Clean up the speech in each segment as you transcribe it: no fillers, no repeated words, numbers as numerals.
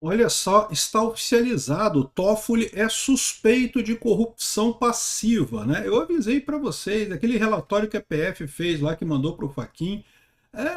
Olha só, está oficializado, o Toffoli é suspeito de corrupção passiva, né? Eu avisei para vocês, aquele relatório que a PF fez lá, que mandou para o Fachin,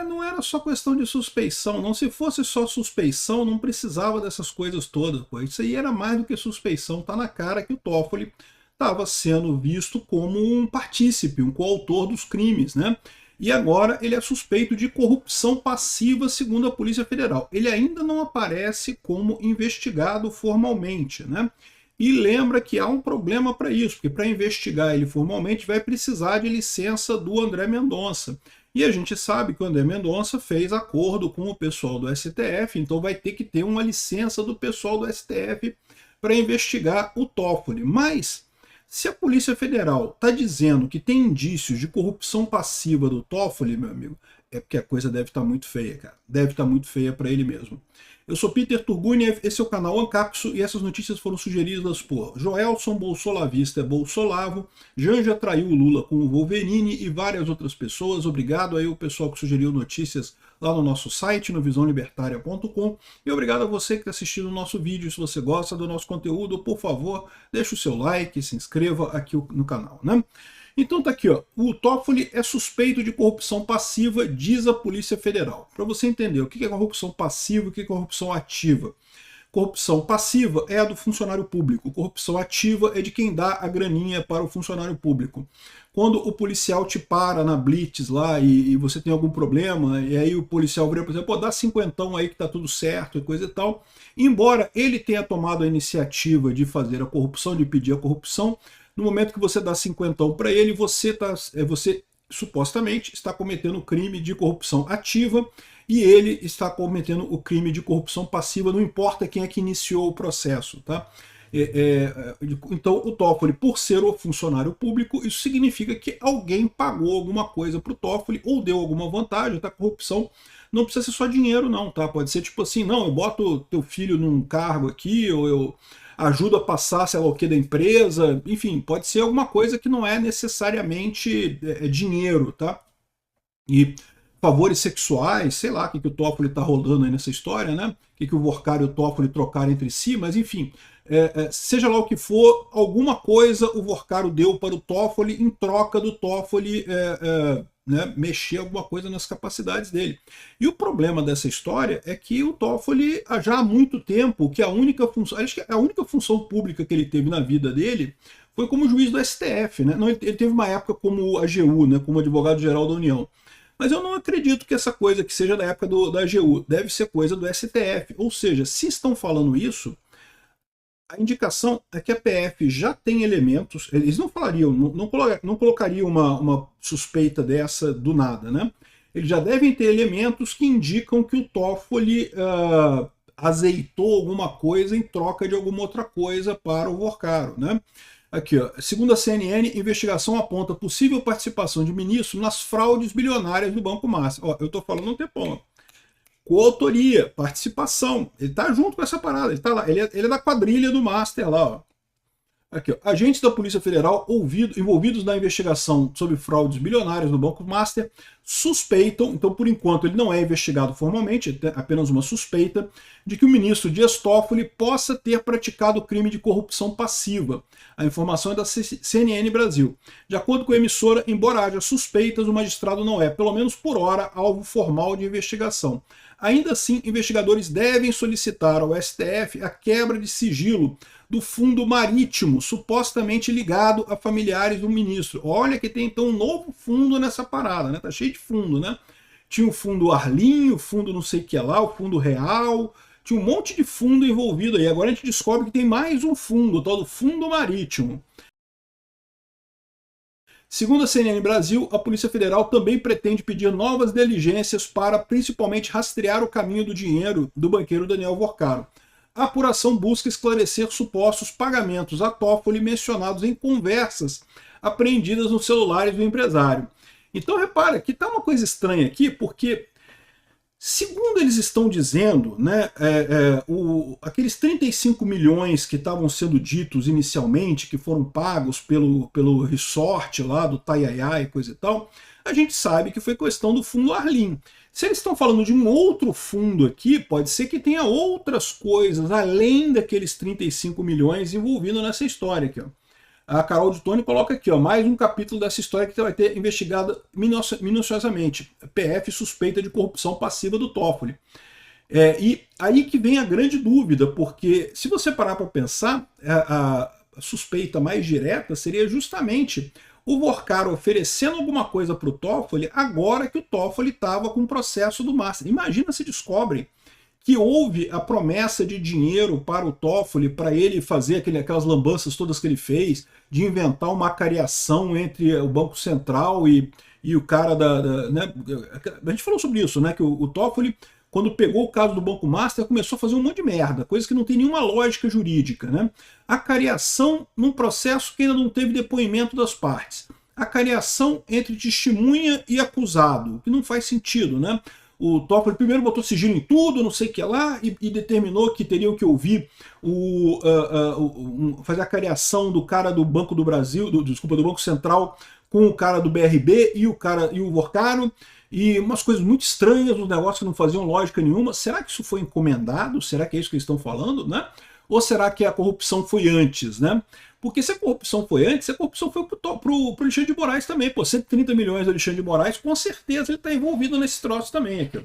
não era só questão de suspeição, não. Se fosse só suspeição, não precisava dessas coisas todas, pô. Isso aí era mais do que suspeição, tá na cara que o Toffoli estava sendo visto como um partícipe, um coautor dos crimes, né? E agora ele é suspeito de corrupção passiva, segundo a Polícia Federal. Ele ainda não aparece como investigado formalmente, né? E lembra que há um problema para isso, porque para investigar ele formalmente vai precisar de licença do André Mendonça. E a gente sabe que o André Mendonça fez acordo com o pessoal do STF, então vai ter que ter uma licença do pessoal do STF para investigar o Toffoli. Mas se a Polícia Federal está dizendo que tem indícios de corrupção passiva do Toffoli, meu amigo, é porque a coisa deve estar muito feia, cara. Deve estar muito feia para ele mesmo. Eu sou Peter Turguniev, esse é o canal Ancapso e essas notícias foram sugeridas por Joelson Bolsolavista Bolsolavo, Janja traiu o Lula com o Wolverine e várias outras pessoas. Obrigado aí o pessoal que sugeriu notícias lá no nosso site, no visãolibertaria.com. E obrigado a você que está assistindo o nosso vídeo. Se você gosta do nosso conteúdo, por favor, deixe o seu like, se inscreva aqui no canal, né? Então tá aqui, ó, o Toffoli é suspeito de corrupção passiva, diz a Polícia Federal. Para você entender o que é corrupção passiva e o que é corrupção ativa. Corrupção passiva é a do funcionário público, corrupção ativa é de quem dá a graninha para o funcionário público. Quando o policial te para na blitz lá e você tem algum problema, e aí o policial vira, por exemplo, pô, dá cinquentão aí que tá tudo certo e coisa e tal, embora ele tenha tomado a iniciativa de fazer a corrupção, de pedir a corrupção, no momento que você dá cinquentão para ele, você supostamente está cometendo crime de corrupção ativa e ele está cometendo o crime de corrupção passiva, não importa quem é que iniciou o processo, tá? Então o Toffoli, por ser o funcionário público, isso significa que alguém pagou alguma coisa para o Toffoli ou deu alguma vantagem, tá? Corrupção não precisa ser só dinheiro não, tá? Pode ser tipo assim, não, eu boto teu filho num cargo aqui, ou eu ajudo a passar, sei lá o que, da empresa, enfim, pode ser alguma coisa que não é necessariamente dinheiro, tá? E favores sexuais, sei lá o que o Toffoli está rolando aí nessa história, né? O que o Vorkar e o Toffoli trocaram entre si, mas enfim, seja lá o que for, alguma coisa o Vorkar deu para o Toffoli em troca do Toffoli né, mexer alguma coisa nas capacidades dele. E o problema dessa história é que o Toffoli, já há muito tempo, que acho que a única função pública que ele teve na vida dele foi como juiz do STF, né? Não, ele teve uma época como AGU, né, como advogado-geral da União. Mas eu não acredito que essa coisa que seja da época da AGU, deve ser coisa do STF. Ou seja, se estão falando isso, a indicação é que a PF já tem elementos, eles não falariam, não colocariam uma suspeita dessa do nada, né? Eles já devem ter elementos que indicam que o Toffoli azeitou alguma coisa em troca de alguma outra coisa para o Vorcaro, né? Aqui, ó, segundo a CNN, investigação aponta possível participação de ministro nas fraudes bilionárias do Banco Master. Ó, eu estou falando um tempão. Coautoria, participação. Ele está junto com essa parada. Ele tá lá. Ele é da quadrilha do Master lá, ó. Aqui, ó. Agentes da Polícia Federal envolvidos na investigação sobre fraudes bilionárias no Banco Master suspeitam, então por enquanto ele não é investigado formalmente, é apenas uma suspeita, de que o ministro Dias Toffoli possa ter praticado crime de corrupção passiva. A informação é da CNN Brasil. De acordo com a emissora, embora haja suspeitas, o magistrado não é, pelo menos por hora, alvo formal de investigação. Ainda assim, investigadores devem solicitar ao STF a quebra de sigilo do fundo marítimo, supostamente ligado a familiares do ministro. Olha que tem então um novo fundo nessa parada, né? Tá cheio de fundo, né? Tinha o fundo Arlinho, o fundo não sei o que lá, o fundo Real, tinha um monte de fundo envolvido aí. Agora a gente descobre que tem mais um fundo, o tal do fundo marítimo. Segundo a CNN Brasil, a Polícia Federal também pretende pedir novas diligências para principalmente rastrear o caminho do dinheiro do banqueiro Daniel Vorcaro. A apuração busca esclarecer supostos pagamentos a Toffoli mencionados em conversas apreendidas nos celulares do empresário. Então repara que está uma coisa estranha aqui, porque segundo eles estão dizendo, né, aqueles 35 milhões que estavam sendo ditos inicialmente, que foram pagos pelo resort lá do Taiaiá e coisa e tal, a gente sabe que foi questão do fundo Arlim. Se eles estão falando de um outro fundo aqui, pode ser que tenha outras coisas além daqueles 35 milhões envolvidos nessa história aqui, ó. A Carol de Tone coloca aqui, ó, mais um capítulo dessa história que vai ter investigada minuciosamente. PF suspeita de corrupção passiva do Toffoli. E aí que vem a grande dúvida, porque se você parar para pensar, a suspeita mais direta seria justamente o Vorkaro oferecendo alguma coisa para o Toffoli agora que o Toffoli estava com o processo do Master. Imagina se descobrem que houve a promessa de dinheiro para o Toffoli, para ele fazer aquelas lambanças todas que ele fez, de inventar uma cariação entre o Banco Central e o cara né? A gente falou sobre isso, né? Que o Toffoli, quando pegou o caso do Banco Master, começou a fazer um monte de merda, coisa que não tem nenhuma lógica jurídica, né? A cariação num processo que ainda não teve depoimento das partes. A cariação entre testemunha e acusado, que não faz sentido, né? O Toffoli primeiro botou sigilo em tudo, não sei o que lá, e determinou que teriam que ouvir fazer a cariação do cara do Banco do Brasil, do Banco Central, com o cara do BRB e o Vorkaro, e umas coisas muito estranhas, uns negócios que não faziam lógica nenhuma. Será que isso foi encomendado? Será que é isso que eles estão falando, né? Ou será que a corrupção foi antes, né? Porque se a corrupção foi antes, a corrupção foi pro Alexandre de Moraes também. Pô, 130 milhões do Alexandre de Moraes, com certeza ele está envolvido nesse troço também aqui.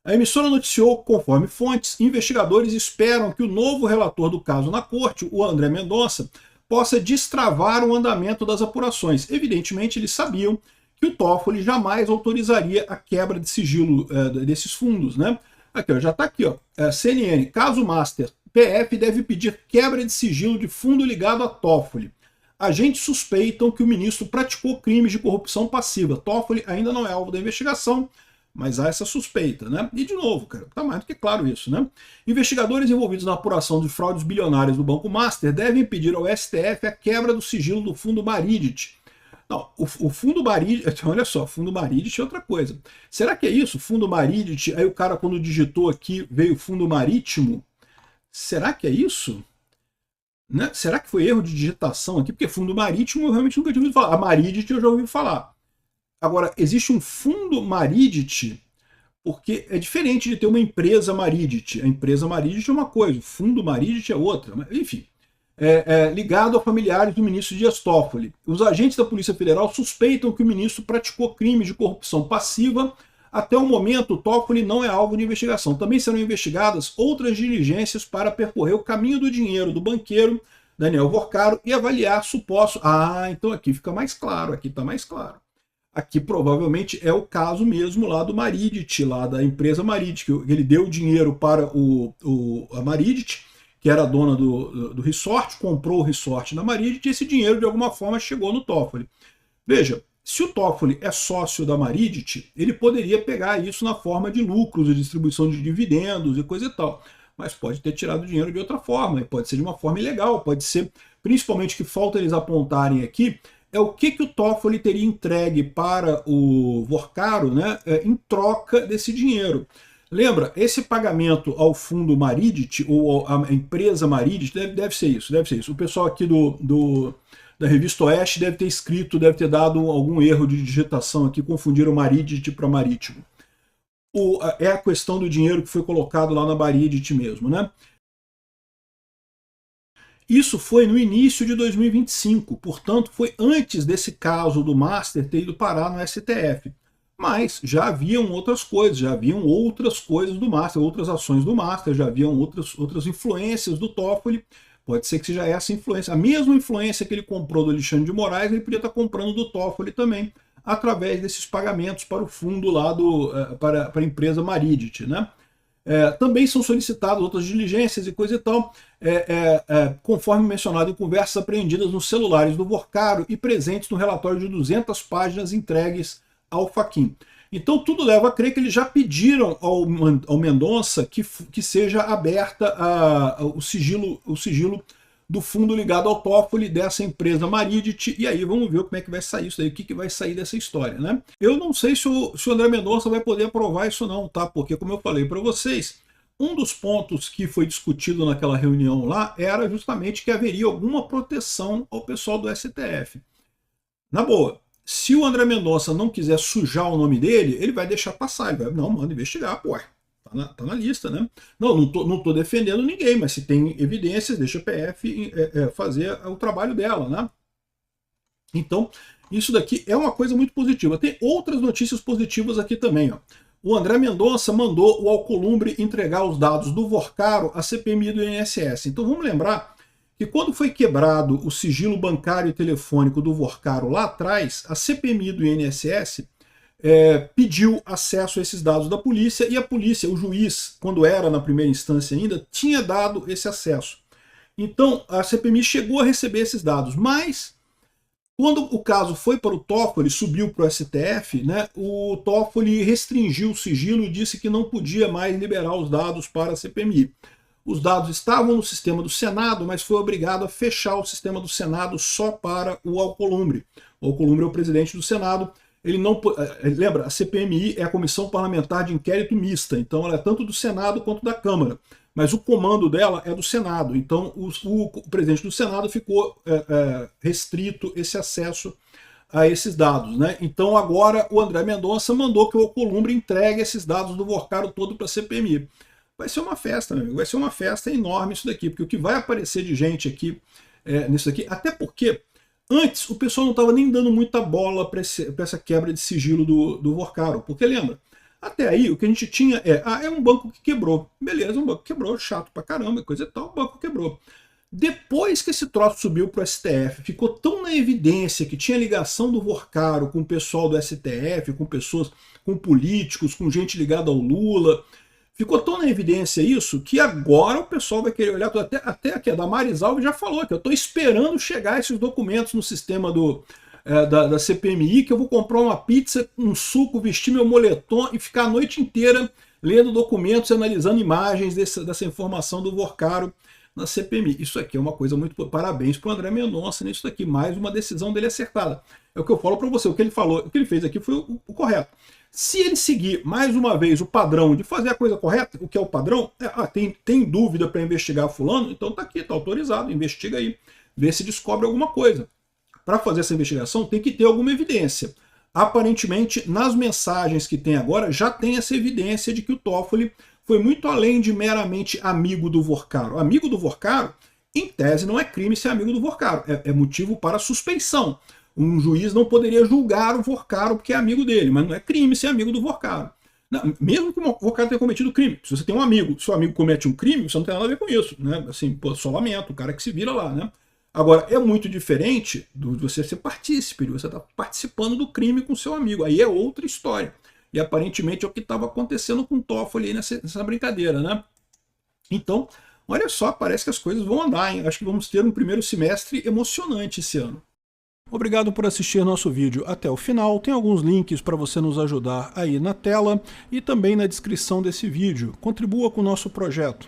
A emissora noticiou, conforme fontes, investigadores esperam que o novo relator do caso na corte, o André Mendonça, possa destravar o andamento das apurações. Evidentemente, eles sabiam que o Toffoli jamais autorizaria a quebra de sigilo desses fundos, né? Aqui, ó, já está aqui, ó, CNN, caso Master, PF deve pedir quebra de sigilo de fundo ligado a Toffoli. Agentes suspeitam que o ministro praticou crimes de corrupção passiva. Toffoli ainda não é alvo da investigação, mas há essa suspeita, né? E de novo, cara, tá mais do que claro isso, né? Investigadores envolvidos na apuração de fraudes bilionárias do Banco Master devem pedir ao STF a quebra do sigilo do fundo Maridit. Não, o fundo Maridit, olha só, fundo Maridit é outra coisa. Será que é isso? Fundo Maridit, aí o cara quando digitou aqui veio fundo marítimo? Será que é isso? Né? Será que foi erro de digitação aqui? Porque fundo marítimo eu realmente nunca tinha ouvido falar. A Maridit eu já ouvi falar. Agora, existe um fundo Maridit, porque é diferente de ter uma empresa Maridit. A empresa Maridit é uma coisa, o fundo Maridit é outra. Mas, enfim, ligado a familiares do ministro Dias Toffoli. Os agentes da Polícia Federal suspeitam que o ministro praticou crimes de corrupção passiva. Até o momento, o Toffoli não é alvo de investigação. Também serão investigadas outras diligências para percorrer o caminho do dinheiro do banqueiro Daniel Vorkaro e avaliar supostos... Ah, então aqui fica mais claro, aqui está mais claro. Aqui provavelmente é o caso mesmo lá do Maridit, lá da empresa Maridit, que ele deu dinheiro para a Maridit, que era a dona do resort, comprou o resort da Maridit, e esse dinheiro de alguma forma chegou no Toffoli. Veja, se o Toffoli é sócio da Maridit, ele poderia pegar isso na forma de lucros, de distribuição de dividendos e coisa e tal. Mas pode ter tirado dinheiro de outra forma, e pode ser de uma forma ilegal, pode ser, principalmente, que falta eles apontarem aqui, é o que o Toffoli teria entregue para o Vorkaro, né, em troca desse dinheiro. Lembra, esse pagamento ao fundo Maridit, ou à empresa Maridit, deve ser isso, deve ser isso. O pessoal aqui da Revista Oeste deve ter escrito, deve ter dado algum erro de digitação aqui, confundiram Maridit para Marítimo. É a questão do dinheiro que foi colocado lá na Maridit mesmo, né? Isso foi no início de 2025, portanto foi antes desse caso do Master ter ido parar no STF. Mas já haviam outras coisas do Master, outras ações do Master, já haviam outras influências do Toffoli. Pode ser que seja essa influência, a mesma influência que ele comprou do Alexandre de Moraes, ele podia estar comprando do Toffoli também, através desses pagamentos para o fundo lá para a empresa Maridit, né? Também são solicitadas outras diligências e coisa e tal, conforme mencionado em conversas apreendidas nos celulares do Vorkaro e presentes no relatório de 200 páginas entregues ao Fachin. Então tudo leva a crer que eles já pediram ao Mendonça que seja aberta o sigilo do fundo ligado ao Toffoli dessa empresa Maridit, e aí vamos ver como é que vai sair isso daí, o que vai sair dessa história, né? Eu não sei se o André Mendonça vai poder aprovar isso não, tá? Porque, como eu falei para vocês, um dos pontos que foi discutido naquela reunião lá era justamente que haveria alguma proteção ao pessoal do STF. Na boa, Se o André Mendonça não quiser sujar o nome dele, ele vai deixar passar, ele vai, não, manda investigar, pô, tá na lista, né? Não tô defendendo ninguém, mas se tem evidências, deixa a PF fazer o trabalho dela, né? Então, isso daqui é uma coisa muito positiva. Tem outras notícias positivas aqui também, ó. O André Mendonça mandou o Alcolumbre entregar os dados do Vorcaro à CPMI do INSS. Então vamos lembrar que quando foi quebrado o sigilo bancário e telefônico do Vorcaro lá atrás, a CPMI do INSS pediu acesso a esses dados da polícia, e a polícia, o juiz, quando era na primeira instância ainda, tinha dado esse acesso. Então a CPMI chegou a receber esses dados, mas quando o caso foi para o Toffoli, subiu para o STF, né, o Toffoli restringiu o sigilo e disse que não podia mais liberar os dados para a CPMI. Os dados estavam no sistema do Senado, mas foi obrigado a fechar o sistema do Senado só para o Alcolumbre. O Alcolumbre é o presidente do Senado. Ele não, lembra, a CPMI é a Comissão Parlamentar de Inquérito Mista, então ela é tanto do Senado quanto da Câmara. Mas o comando dela é do Senado, então o presidente do Senado ficou restrito esse acesso a esses dados, né? Então agora o André Mendonça mandou que o Alcolumbre entregue esses dados do Vorcaro todo para a CPMI. Vai ser uma festa, meu amigo, vai ser uma festa enorme isso daqui, porque o que vai aparecer de gente aqui nisso daqui, até porque antes o pessoal não estava nem dando muita bola para essa quebra de sigilo do Vorcaro, porque lembra, até aí o que a gente tinha é um banco que quebrou. Beleza, um banco quebrou, chato pra caramba, coisa e tal, o banco quebrou. Depois que esse troço subiu pro STF, ficou tão na evidência que tinha ligação do Vorcaro com o pessoal do STF, com pessoas, com políticos, com gente ligada ao Lula. Ficou tão na evidência isso que agora o pessoal vai querer olhar, até aqui, a Damares Alves já falou que eu estou esperando chegar esses documentos no sistema da CPMI, que eu vou comprar uma pizza, um suco, vestir meu moletom e ficar a noite inteira lendo documentos e analisando imagens dessa informação do Vorcaro na CPMI. Isso aqui é uma coisa muito... Parabéns para o André Mendonça nisso daqui, mais uma decisão dele acertada. É o que eu falo para você, o que ele falou, o que ele fez aqui foi o correto. Se ele seguir, mais uma vez, o padrão de fazer a coisa correta, o que é o padrão, tem dúvida para investigar fulano, então tá aqui, tá autorizado, investiga aí, vê se descobre alguma coisa. Para fazer essa investigação tem que ter alguma evidência. Aparentemente, nas mensagens que tem agora, já tem essa evidência de que o Toffoli foi muito além de meramente amigo do Vorcaro. Amigo do Vorcaro, em tese, não é crime ser amigo do Vorcaro, é motivo para suspeição. Um juiz não poderia julgar o Vorcaro porque é amigo dele, mas não é crime ser amigo do Vorcaro. Não, mesmo que o Vorcaro tenha cometido crime. Se você tem um amigo, seu amigo comete um crime, você não tem nada a ver com isso, né? Assim, pô, só lamento, o cara que se vira lá, né? Agora, é muito diferente de você ser partícipe, de você estar participando do crime com seu amigo. Aí é outra história. E aparentemente é o que estava acontecendo com o Toffoli aí nessa brincadeira, né? Então, olha só, parece que as coisas vão andar, hein? Acho que vamos ter um primeiro semestre emocionante esse ano. Obrigado por assistir nosso vídeo até o final. Tem alguns links para você nos ajudar aí na tela e também na descrição desse vídeo. Contribua com o nosso projeto.